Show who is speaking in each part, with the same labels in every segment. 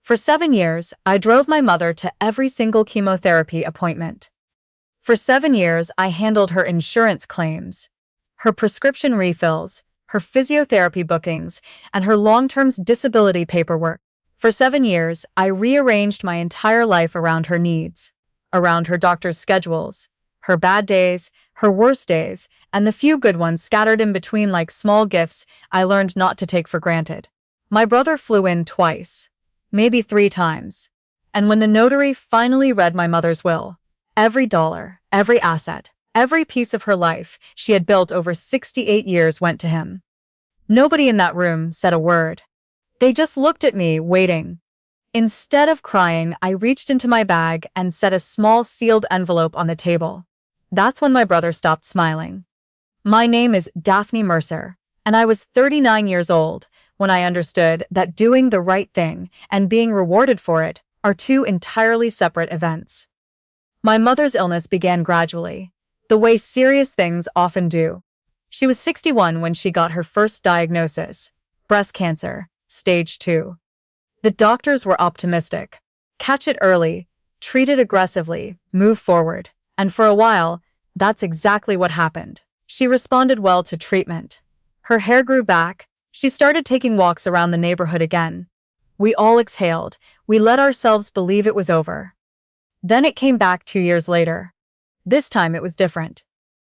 Speaker 1: For 7 years, I drove my mother to every single chemotherapy appointment. For 7 years, I handled her insurance claims, her prescription refills, her physiotherapy bookings, and her long-term disability paperwork. For 7 years, I rearranged my entire life around her needs, around her doctor's schedules, her bad days, her worst days, and the few good ones scattered in between like small gifts I learned not to take for granted. My brother flew in twice, maybe 3 times, and when the notary finally read my mother's will, every dollar, every asset, every piece of her life she had built over 68 years went to him. Nobody in that room said a word. They just looked at me, waiting. Instead of crying, I reached into my bag and set a small sealed envelope on the table. That's when my brother stopped smiling. My name is Daphne Mercer, and I was 39 years old when I understood that doing the right thing and being rewarded for it are two entirely separate events. My mother's illness began gradually, the way serious things often do. She was 61 when she got her first diagnosis, breast cancer, stage 2. The doctors were optimistic. Catch it early, treat it aggressively, move forward. And for a while, that's exactly what happened. She responded well to treatment. Her hair grew back. She started taking walks around the neighborhood again. We all exhaled. We let ourselves believe it was over. Then it came back 2 years later. This time it was different.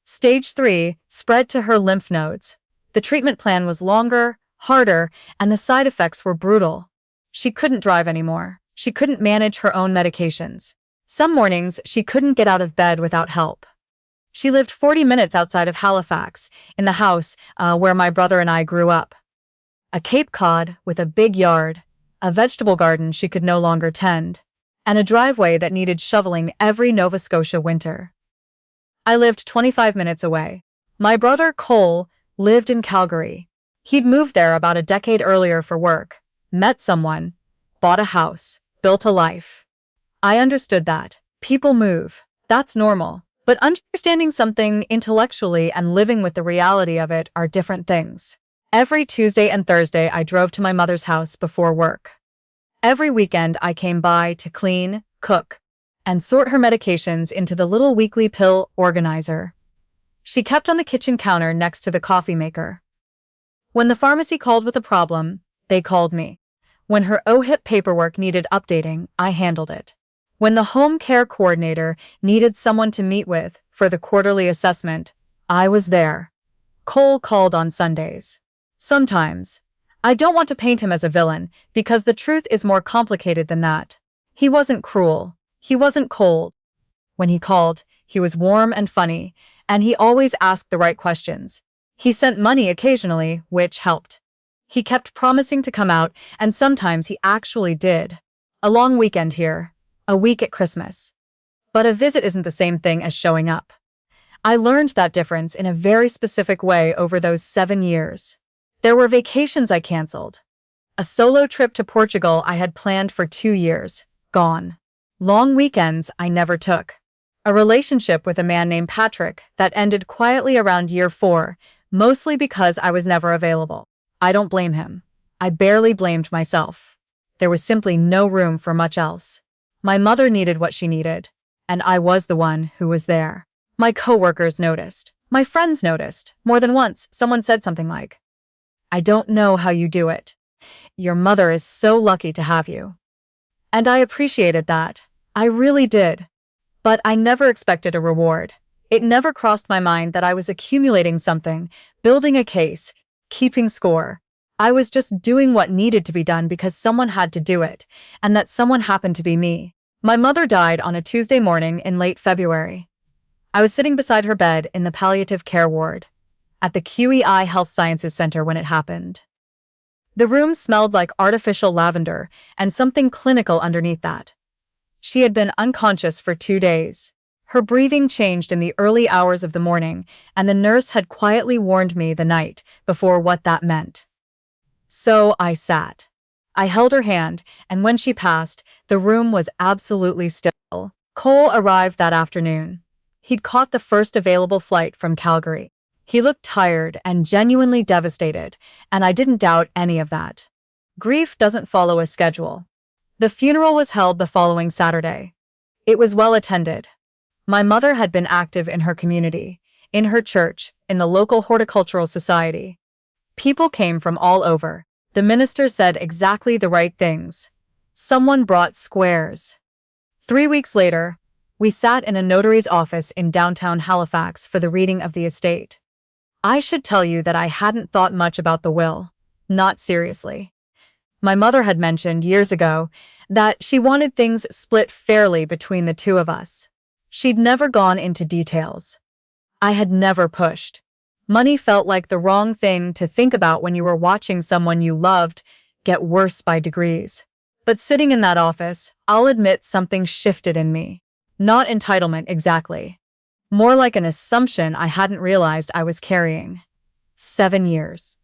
Speaker 1: Stage 3 spread to her lymph nodes. The treatment plan was longer, harder, and the side effects were brutal. She couldn't drive anymore. She couldn't manage her own medications. Some mornings, she couldn't get out of bed without help. She lived 40 minutes outside of Halifax, in the house where my brother and I grew up. A Cape Cod with a big yard, a vegetable garden she could no longer tend, and a driveway that needed shoveling every Nova Scotia winter. I lived 25 minutes away. My brother, Cole, lived in Calgary. He'd moved there about a decade earlier for work, met someone, bought a house, built a life. I understood that. People move. That's normal. But understanding something intellectually and living with the reality of it are different things. Every Tuesday and Thursday, I drove to my mother's house before work. Every weekend, I came by to clean, cook, and sort her medications into the little weekly pill organizer she kept on the kitchen counter next to the coffee maker. When the pharmacy called with a problem, they called me. When her OHIP paperwork needed updating, I handled it. When the home care coordinator needed someone to meet with for the quarterly assessment, I was there. Cole called on Sundays. Sometimes. I don't want to paint him as a villain, because the truth is more complicated than that. He wasn't cruel. He wasn't cold. When he called, he was warm and funny, and he always asked the right questions. He sent money occasionally, which helped. He kept promising to come out, and sometimes he actually did. A long weekend here, a week at Christmas. But a visit isn't the same thing as showing up. I learned that difference in a very specific way over those 7 years. There were vacations I canceled. A solo trip to Portugal I had planned for 2 years, gone. Long weekends I never took. A relationship with a man named Patrick that ended quietly around year 4, mostly because I was never available. I don't blame him. I barely blamed myself. There was simply no room for much else. My mother needed what she needed, and I was the one who was there. My coworkers noticed. My friends noticed. More than once, someone said something like, "I don't know how you do it. Your mother is so lucky to have you." And I appreciated that. I really did. But I never expected a reward. It never crossed my mind that I was accumulating something, building a case, keeping score. I was just doing what needed to be done because someone had to do it, and that someone happened to be me. My mother died on a Tuesday morning in late February. I was sitting beside her bed in the palliative care ward at the QEI Health Sciences Center when it happened. The room smelled like artificial lavender and something clinical underneath that. She had been unconscious for 2 days. Her breathing changed in the early hours of the morning, and the nurse had quietly warned me the night before what that meant. So I sat. I held her hand, and when she passed, the room was absolutely still. Cole arrived that afternoon. He'd caught the first available flight from Calgary. He looked tired and genuinely devastated, and I didn't doubt any of that. Grief doesn't follow a schedule. The funeral was held the following Saturday. It was well attended. My mother had been active in her community, in her church, in the local horticultural society. People came from all over. The minister said exactly the right things. Someone brought squares. 3 weeks later, we sat in a notary's office in downtown Halifax for the reading of the estate. I should tell you that I hadn't thought much about the will. Not seriously. My mother had mentioned years ago that she wanted things split fairly between the two of us. She'd never gone into details. I had never pushed. Money felt like the wrong thing to think about when you were watching someone you loved get worse by degrees. But sitting in that office, I'll admit something shifted in me. Not entitlement exactly. More like an assumption I hadn't realized I was carrying. 7 years.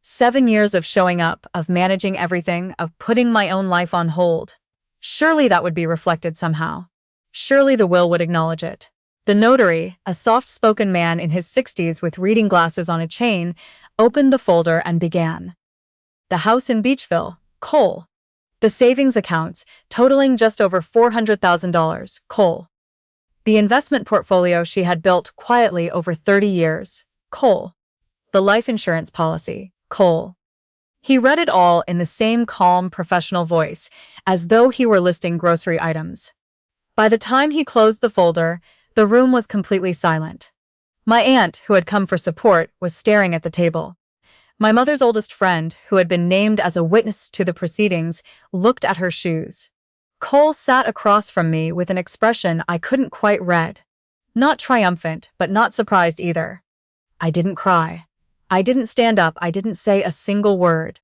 Speaker 1: 7 years of showing up, of managing everything, of putting my own life on hold. Surely that would be reflected somehow. Surely the will would acknowledge it. The notary, a soft-spoken man in his 60s with reading glasses on a chain, opened the folder and began. The house in Beachville, Cole. The savings accounts, totaling just over $400,000, Cole. The investment portfolio she had built quietly over 30 years, Cole. The life insurance policy, Cole. He read it all in the same calm, professional voice, as though he were listing grocery items. By the time he closed the folder, the room was completely silent. My aunt, who had come for support, was staring at the table. My mother's oldest friend, who had been named as a witness to the proceedings, looked at her shoes. Cole sat across from me with an expression I couldn't quite read. Not triumphant, but not surprised either. I didn't cry. I didn't stand up. I didn't say a single word.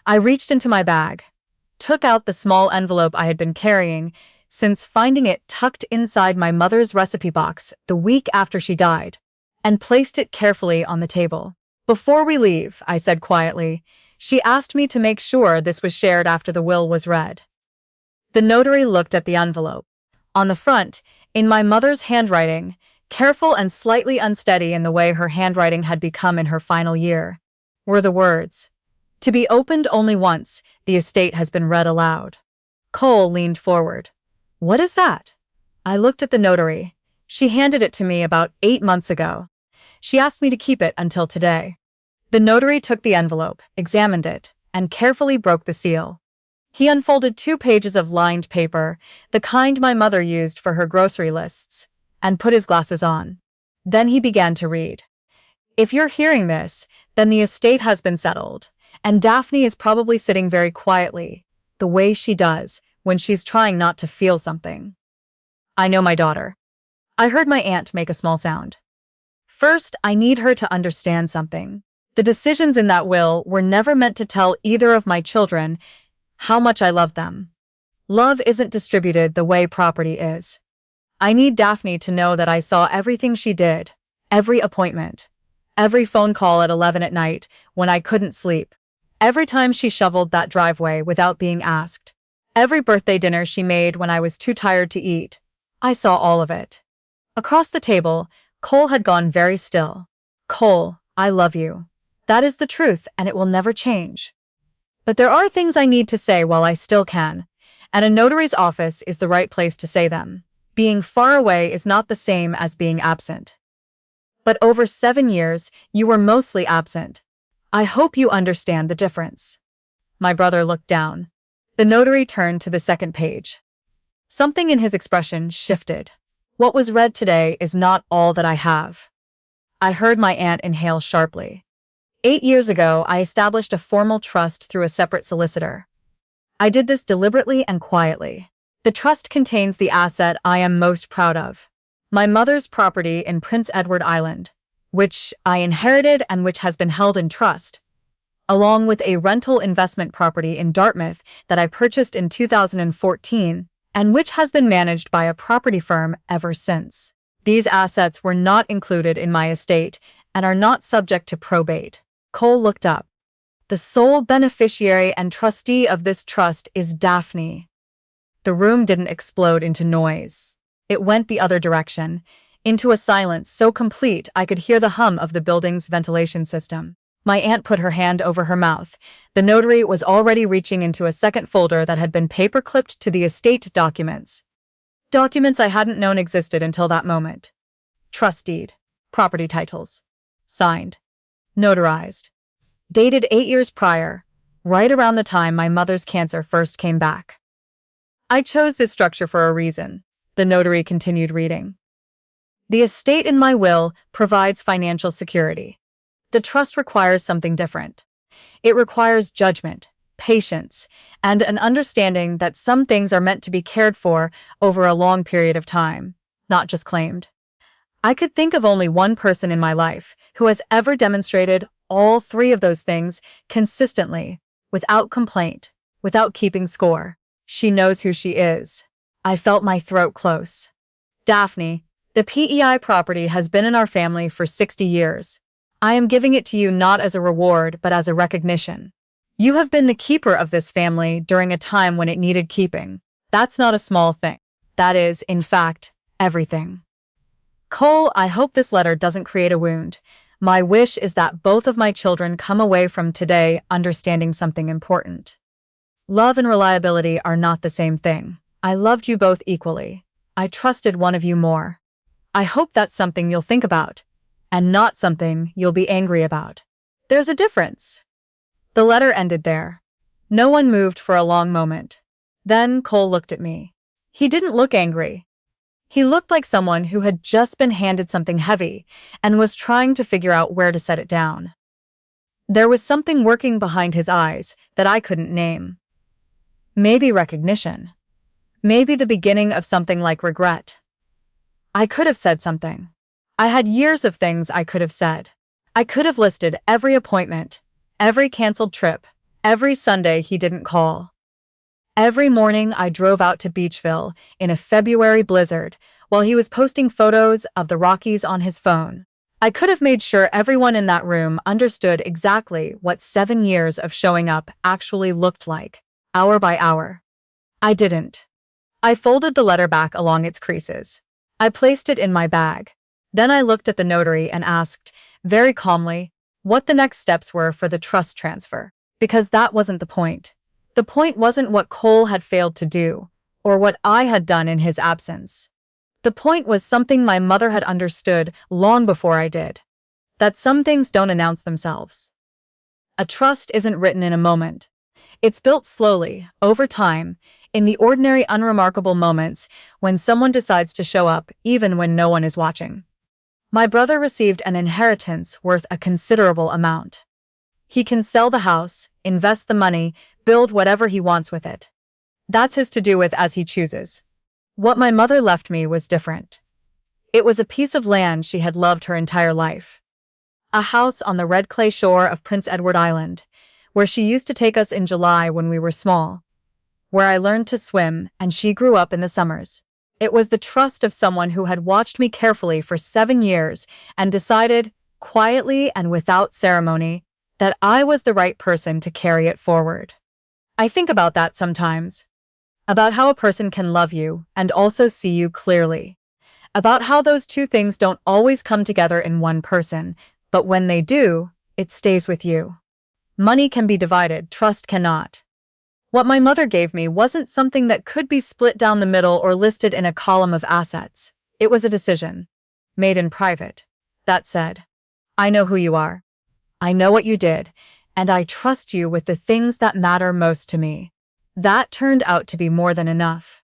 Speaker 1: I reached into my bag, took out the small envelope I had been carrying since finding it tucked inside my mother's recipe box the week after she died, and placed it carefully on the table. "Before we leave," I said quietly, "she asked me to make sure this was shared after the will was read." The notary looked at the envelope. On the front, in my mother's handwriting, careful and slightly unsteady in the way her handwriting had become in her final year, were the words, "To be opened only once, the estate has been read aloud." Cole leaned forward. "What is that?" I looked at the notary. She handed it to me about 8 months ago. She asked me to keep it until today. The notary took the envelope, examined it, and carefully broke the seal. He unfolded 2 pages of lined paper, the kind my mother used for her grocery lists, and put his glasses on. Then he began to read. "If you're hearing this, then the estate has been settled, and Daphne is probably sitting very quietly, the way she does when she's trying not to feel something. I know my daughter." I heard my aunt make a small sound. "First, I need her to understand something. The decisions in that will were never meant to tell either of my children how much I love them. Love isn't distributed the way property is. I need Daphne to know that I saw everything she did, every appointment, every phone call at 11 at night when I couldn't sleep, every time she shoveled that driveway without being asked, every birthday dinner she made when I was too tired to eat. I saw all of it." Across the table, Cole had gone very still. "Cole, I love you. That is the truth, and it will never change. But there are things I need to say while I still can, and a notary's office is the right place to say them. Being far away is not the same as being absent. But over 7 years, you were mostly absent. I hope you understand the difference." My brother looked down. The notary turned to the second page. Something in his expression shifted. "What was read today is not all that I have." I heard my aunt inhale sharply. 8 years ago, I established a formal trust through a separate solicitor. I did this deliberately and quietly. The trust contains the asset I am most proud of, my mother's property in Prince Edward Island, which I inherited and which has been held in trust, along with a rental investment property in Dartmouth that I purchased in 2014 and which has been managed by a property firm ever since. These assets were not included in my estate and are not subject to probate. Cole looked up. "The sole beneficiary and trustee of this trust is Daphne." The room didn't explode into noise. It went the other direction, into a silence so complete I could hear the hum of the building's ventilation system. My aunt put her hand over her mouth. The notary was already reaching into a second folder that had been paper-clipped to the estate documents. Documents I hadn't known existed until that moment. Trust deed. Property titles. Signed. Notarized. Dated 8 years prior, right around the time my mother's cancer first came back. I chose this structure for a reason, the notary continued reading. The estate in my will provides financial security. The trust requires something different. It requires judgment, patience, and an understanding that some things are meant to be cared for over a long period of time, not just claimed. I could think of only one person in my life who has ever demonstrated all three of those things consistently, without complaint, without keeping score. She knows who she is. I felt my throat close. Daphne, the PEI property has been in our family for 60 years. I am giving it to you not as a reward, but as a recognition. You have been the keeper of this family during a time when it needed keeping. That's not a small thing. That is, in fact, everything. Cole, I hope this letter doesn't create a wound. My wish is that both of my children come away from today understanding something important. Love and reliability are not the same thing. I loved you both equally. I trusted one of you more. I hope that's something you'll think about, and not something you'll be angry about. There's a difference. The letter ended there. No one moved for a long moment. Then Cole looked at me. He didn't look angry. He looked like someone who had just been handed something heavy and was trying to figure out where to set it down. There was something working behind his eyes that I couldn't name. Maybe recognition. Maybe the beginning of something like regret. I could have said something. I had years of things I could have said. I could have listed every appointment, every canceled trip, every Sunday he didn't call. Every morning I drove out to Beachville in a February blizzard while he was posting photos of the Rockies on his phone. I could have made sure everyone in that room understood exactly what 7 years of showing up actually looked like, hour by hour. I didn't. I folded the letter back along its creases. I placed it in my bag. Then I looked at the notary and asked, very calmly, what the next steps were for the trust transfer. Because that wasn't the point. The point wasn't what Cole had failed to do, or what I had done in his absence. The point was something my mother had understood long before I did. That some things don't announce themselves. A trust isn't written in a moment. It's built slowly, over time, in the ordinary unremarkable moments when someone decides to show up even when no one is watching. My brother received an inheritance worth a considerable amount. He can sell the house, invest the money, build whatever he wants with it. That's his to do with as he chooses. What my mother left me was different. It was a piece of land she had loved her entire life. A house on the red clay shore of Prince Edward Island, where she used to take us in July when we were small, where I learned to swim and she grew up in the summers. It was the trust of someone who had watched me carefully for 7 years and decided, quietly and without ceremony, that I was the right person to carry it forward. I think about that sometimes. About how a person can love you and also see you clearly. About how those two things don't always come together in one person, but when they do, it stays with you. Money can be divided, trust cannot. What my mother gave me wasn't something that could be split down the middle or listed in a column of assets. It was a decision, made in private, that said, I know who you are. I know what you did, and I trust you with the things that matter most to me. That turned out to be more than enough.